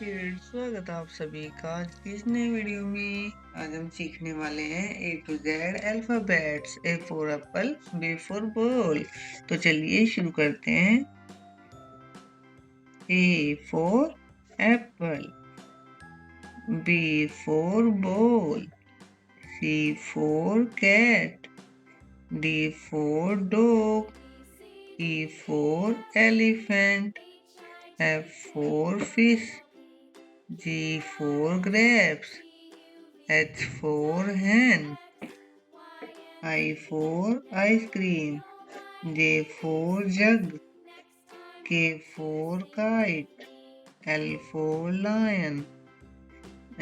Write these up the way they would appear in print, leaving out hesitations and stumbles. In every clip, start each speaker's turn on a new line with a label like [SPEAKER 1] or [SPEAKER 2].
[SPEAKER 1] Kids, स्वागत है आप सभी का आज की इस नए वीडियो में। आज हम सीखने वाले हैं A to Z alphabets. A for apple, B for ball. तो चलिए शुरू करते हैं। A for apple, B for ball, C for cat, D for dog, E for elephant, F for fish, G for grapes, H for hen, I for ice cream, J for jug, K for kite, L for lion,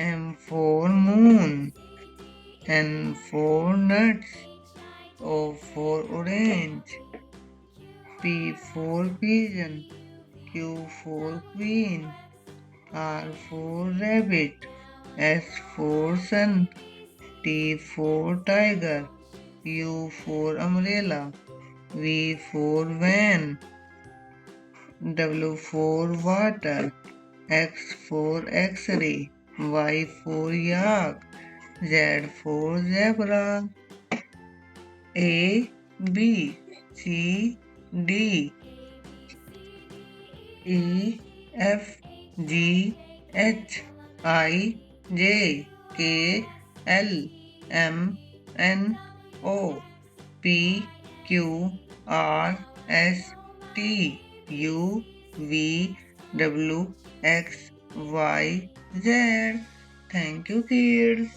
[SPEAKER 1] M for moon, N for nuts, O for orange, P for pigeon, Q for queen, R for rabbit, S for sun, T for tiger, U for umbrella, V for van, W for water, X for X-ray, Y for yak, Z for zebra, A, B, C, D, E, F, G, H, I, J, K, L, M, N, O, P, Q, R, S, T, U, V, W, X, Y, Z. Thank you, kids.